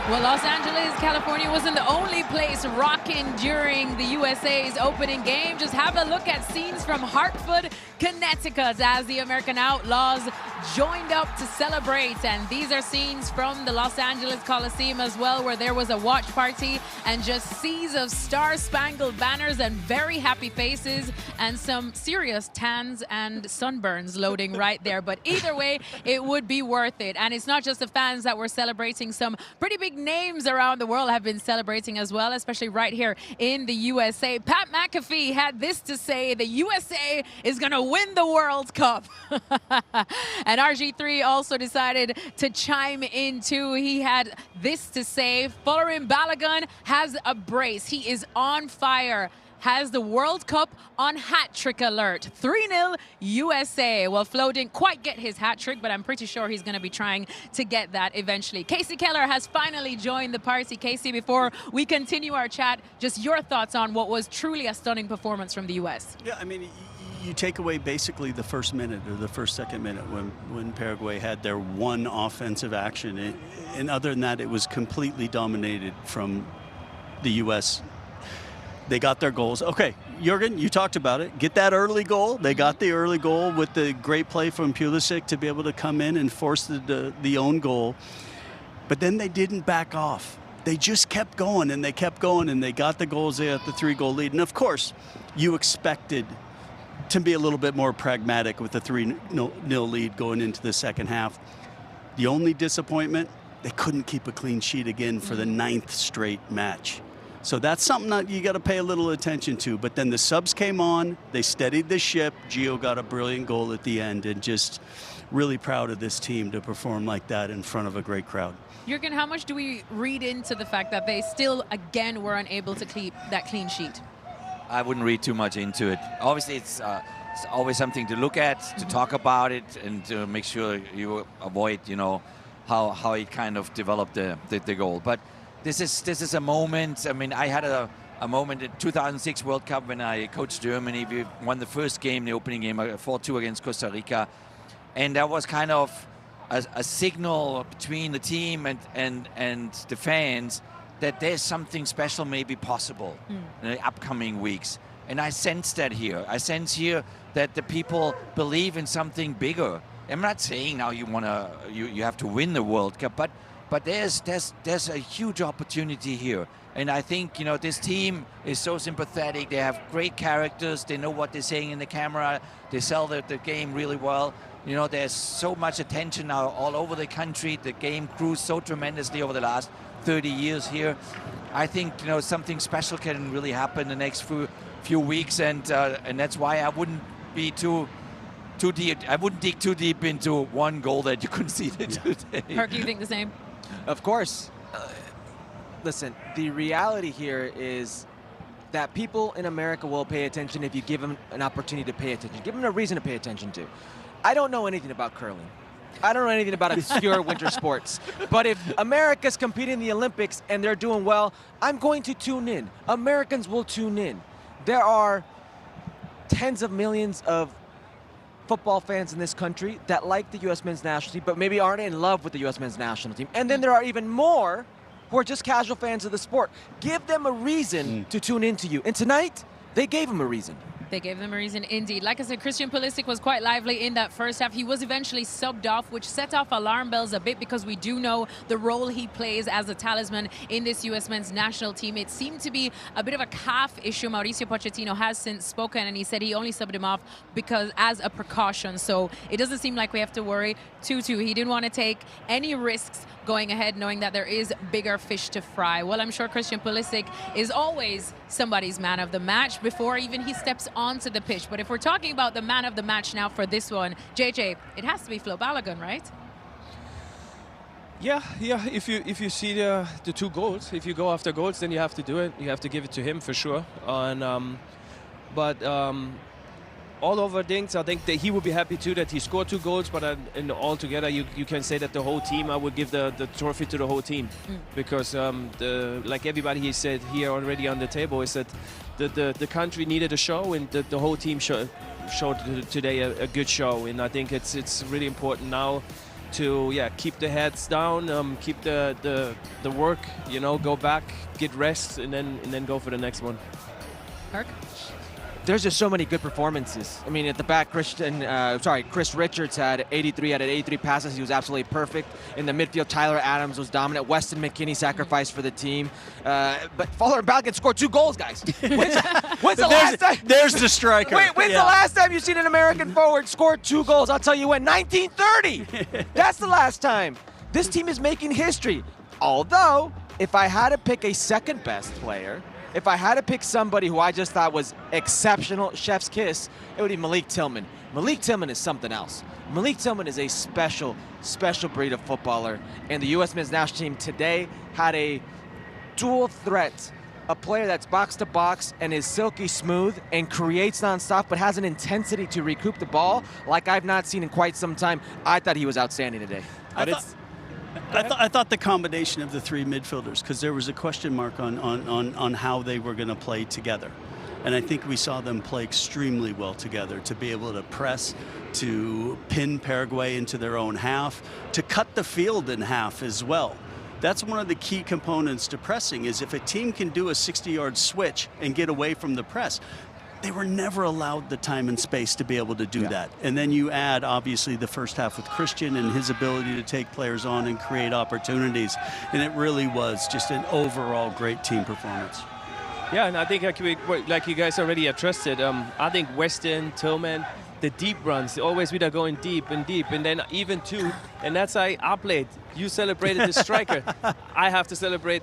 Well, Los Angeles, California wasn't the only place rocking during the USA's opening game. Just have a look at scenes from Hartford, Connecticut, as the American Outlaws joined up to celebrate. And these are scenes from the Los Angeles Coliseum as well, where there was a watch party and just seas of star-spangled banners and very happy faces and some serious tans and sunburns loading right there. But either way, it would be worth it. And it's not just the fans that were celebrating. Some pretty big names around the world have been celebrating as well, especially right here in the USA. Pat McAfee had this to say: the USA is going to win the World Cup. And RG3 also decided to chime in too. He had this to say: Pulisic Balogun has a brace. He is on fire. Has the World Cup on hat-trick alert. 3-0 USA. Well, Flo didn't quite get his hat-trick, but I'm pretty sure he's going to be trying to get that eventually. Casey Keller has finally joined the party. Casey, before we continue our chat, just your thoughts on what was truly a stunning performance from the US. Yeah, I mean, you take away basically the first minute or the second minute when Paraguay had their one offensive action. And other than that, it was completely dominated from the US. They got their goals. Okay, Jurgen, you talked about it. Get that early goal. They got the early goal with the great play from Pulisic to be able to come in and force the own goal. But then they didn't back off. They just kept going, and they kept going, and they got the goals. They had the 3-goal lead. And, of course, you expected to be a little bit more pragmatic with the 3-0 lead going into the second half. The only disappointment, they couldn't keep a clean sheet again for the 9th straight match. So that's something that you got to pay a little attention to. But then the subs came on, they steadied the ship. Gio got a brilliant goal at the end, and just really proud of this team to perform like that in front of a great crowd. Jurgen, how much do we read into the fact that they still, again, were unable to keep that clean sheet? I wouldn't read too much into it. Obviously, it's always something to look at, to talk about it, and to make sure you avoid, how it kind of developed the goal. But this is a moment. I mean, I had a moment in 2006 World Cup when I coached Germany. We won the first game, the opening game, 4-2 against Costa Rica. And that was kind of a signal between the team and the fans that there's something special maybe possible in the upcoming weeks. And I sense that here. I sense here that the people believe in something bigger. I'm not saying now you have to win the World Cup, but there's a huge opportunity here. And I think, this team is so sympathetic. They have great characters. They know what they're saying in the camera. They sell the game really well. There's so much attention now all over the country. The game grew so tremendously over the last 30 years here. I think, something special can really happen the next few weeks. And that's why I wouldn't be too deep. I wouldn't dig too deep into one goal that you conceded today. Herc, you think the same? Of course. Listen, the reality here is that people in America will pay attention if you give them an opportunity to pay attention. Give them a reason to pay attention to. I don't know anything about curling. I don't know anything about obscure winter sports. But if America's competing in the Olympics and they're doing well, I'm going to tune in. Americans will tune in. There are tens of millions of football fans in this country that like the U.S. men's national team, but maybe aren't in love with the U.S. men's national team. And then there are even more who are just casual fans of the sport. Give them a reason to tune into you. And tonight, they gave them a reason. They gave them a reason indeed. Like I said, Christian Pulisic was quite lively in that first half. He was eventually subbed off, which set off alarm bells a bit because we do know the role he plays as a talisman in this U.S. men's national team. It seemed to be a bit of a calf issue. Mauricio Pochettino has since spoken, and he said he only subbed him off because as a precaution. So it doesn't seem like we have to worry too. He didn't want to take any risks going ahead, knowing that there is bigger fish to fry. Well, I'm sure Christian Pulisic is always somebody's man of the match before even he steps onto the pitch. But if we're talking about the man of the match now for this one, JJ, it has to be Flo Balogun, right? Yeah. If you see the 2 goals, if you go after goals, then you have to do it. You have to give it to him for sure. And all over things, I think that he would be happy too that he scored 2 goals. But in altogether, you can say that the whole team, I would give the trophy to the whole team, because like everybody he said here already on the table, is that the country needed a show, and the whole team showed today a good show. And I think it's really important now to keep the heads down, keep the work, go back, get rest, and then go for the next one. Kirk? There's just so many good performances. I mean, at the back, Chris Richards had 83 out of 83 passes. He was absolutely perfect. In the midfield, Tyler Adams was dominant. Weston McKennie sacrificed for the team. But Fowler and Balogun scored 2 goals, guys. When's the last time? There's the striker. When's the last time you've seen an American forward score 2 goals? I'll tell you when. 1930. That's the last time. This team is making history. Although, if I had to pick a second best player, if I had to pick somebody who I just thought was exceptional, chef's kiss, it would be Malik Tillman. Malik Tillman is something else. Malik Tillman is a special, special breed of footballer. And the U.S. men's national team today had a dual threat, a player that's box to box and is silky smooth and creates nonstop, but has an intensity to recoup the ball like I've not seen in quite some time. I thought he was outstanding today. I thought the combination of the 3 midfielders, because there was a question mark on how they were going to play together. And I think we saw them play extremely well together, to be able to press, to pin Paraguay into their own half, to cut the field in half as well. That's one of the key components to pressing, is if a team can do a 60-yard switch and get away from the press. They were never allowed the time and space to be able to do that. And then you add, obviously, the first half with Christian and his ability to take players on and create opportunities. And it really was just an overall great team performance. Yeah, and I think like you guys already addressed it, I think Weston, Tillman, the deep runs, always we are going deep, and then even 2, and that's how I played. You celebrated the striker. I have to celebrate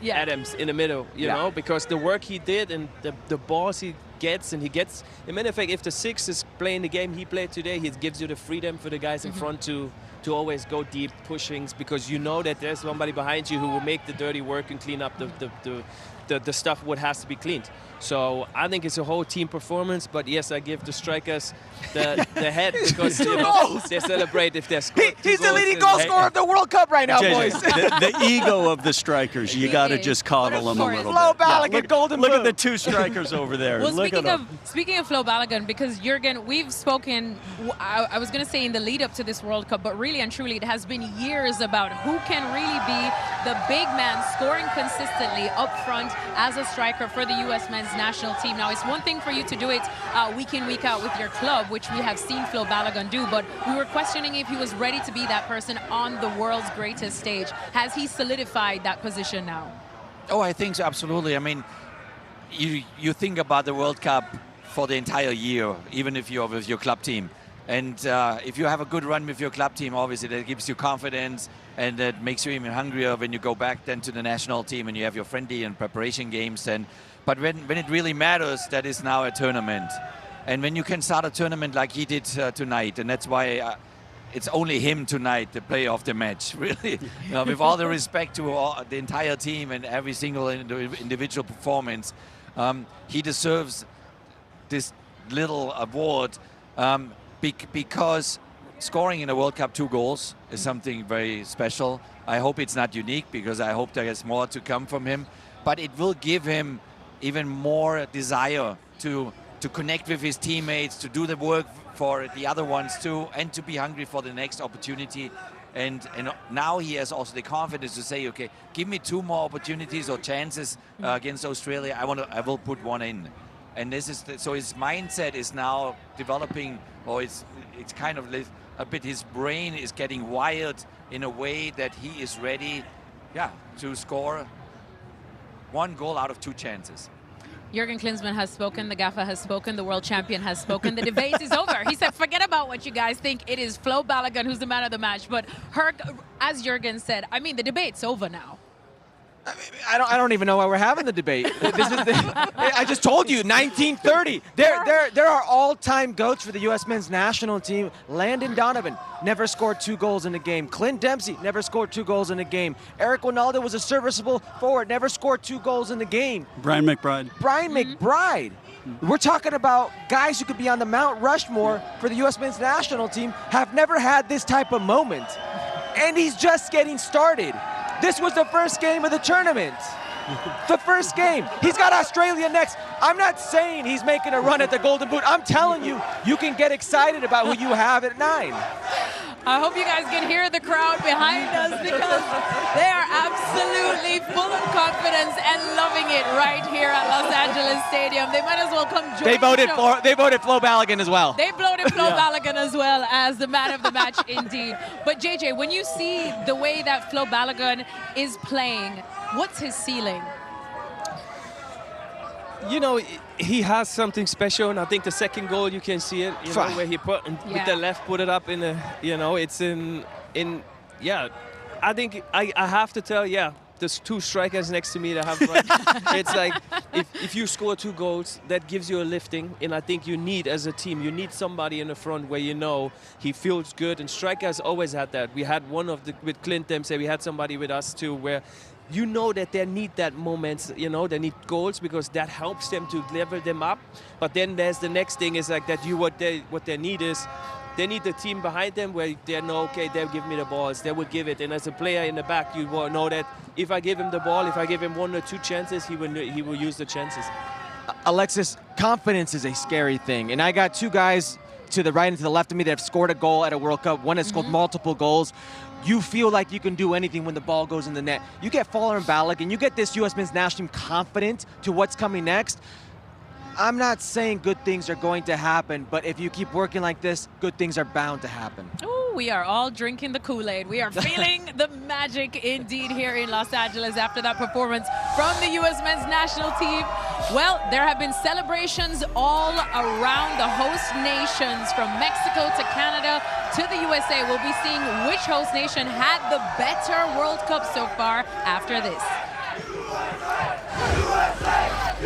Adams in the middle, you know, because the work he did and the balls he gets, and as a matter of fact, if the 6 is playing the game he played today, he gives you the freedom for the guys in front to always go deep pushings, because you know that there's somebody behind you who will make the dirty work and clean up the stuff what has to be cleaned. So I think it's a whole team performance, but yes, I give the strikers the head, because they celebrate if they're scored. He's the leading goal scorer of the World Cup right now, boys. The ego of the strikers, you got to just coddle them a little Flo bit. Balogun, golden boot. Look at the 2 strikers over there. Well, look speaking of Flo Balogun, because Jurgen, we've spoken, I was going to say in the lead up to this World Cup, but really and truly it has been years about who can really be the big man scoring consistently up front as a striker for the U.S. men's national team. Now, it's one thing for you to do it week in, week out with your club, which we have seen Flo Balogun do, but we were questioning if he was ready to be that person on the world's greatest stage. Has he solidified that position now? Oh, I think so, absolutely. I mean, you think about the World Cup for the entire year, even if you're with your club team. And if you have a good run with your club team, obviously that gives you confidence, and that makes you even hungrier when you go back then to the national team and you have your friendly and preparation games. But when it really matters, that is now a tournament. And when you can start a tournament like he did tonight, and that's why it's only him tonight, the player of the match, really. With all the respect to the entire team and every single individual performance, he deserves this little award because scoring in a World Cup 2 goals is something very special. I hope it's not unique, because I hope there is more to come from him. But it will give him even more desire to connect with his teammates, to do the work for the other ones too, and to be hungry for the next opportunity. And now he has also the confidence to say, okay, give me 2 more opportunities or chances against Australia. I will put 1 in. And this is so his mindset is now developing, or it's kind of a bit, his brain is getting wired in a way that he is ready, to score 1 goal out of 2 chances. Jurgen Klinsmann has spoken, the Gaffer has spoken, the world champion has spoken. The debate is over. He said, forget about what you guys think. It is Flo Balogun who's the man of the match. But Herc, as Jurgen said, I mean, the debate's over now. I don't even know why we're having the debate. I just told you, 1930. There are all-time goats for the U.S. men's national team. Landon Donovan never scored 2 goals in a game. Clint Dempsey never scored 2 goals in a game. Eric Ronaldo was a serviceable forward, never scored 2 goals in the game. Brian McBride. McBride. We're talking about guys who could be on the Mount Rushmore for the U.S. men's national team, have never had this type of moment. And he's just getting started. This was the first game of the tournament. The first game. He's got Australia next. I'm not saying he's making a run at the Golden Boot. I'm telling you, you can get excited about who you have at 9. I hope you guys can hear the crowd behind us because they are absolutely full of confidence and loving it right here at Los Angeles Stadium. They might as well come join They voted Flo Balogun as well. They voted Flo Balogun as well as the man of the match indeed. But JJ, when you see the way that Flo Balogun is playing, what's his ceiling? You know, he has something special, and I think the second goal, you can see it, you know, where he put with the left, put it up in the, you know, it's yeah. I think I have to tell, there's two strikers next to me that have it's like if you score 2 goals, that gives you a lifting, and I think you need, as a team, you need somebody in the front where you know he feels good, and strikers always had that. We had one of the with Clint Dempsey, we had somebody with us too where you know that they need that moments, you know, they need goals because that helps them to level them up. But then there's the next thing is like that what they need is they need the team behind them where they know, okay, they'll give me the balls, they will give it. And as a player in the back, you will know that if I give him the ball, if I give him 1 or 2 chances, he will use the chances. Alexis, confidence is a scary thing. And I got 2 guys to the right and to the left of me that have scored a goal at a World Cup. One has scored multiple goals. You feel like you can do anything when the ball goes in the net. You get Fowler and Balogun, you get this U.S. men's national team confident to what's coming next. I'm not saying good things are going to happen, but if you keep working like this, good things are bound to happen. Ooh, we are all drinking the Kool-Aid. We are feeling the magic indeed here in Los Angeles after that performance from the U.S. men's national team. Well, there have been celebrations all around the host nations, from Mexico to Canada to the USA. We'll be seeing which host nation had the better World Cup so far after this.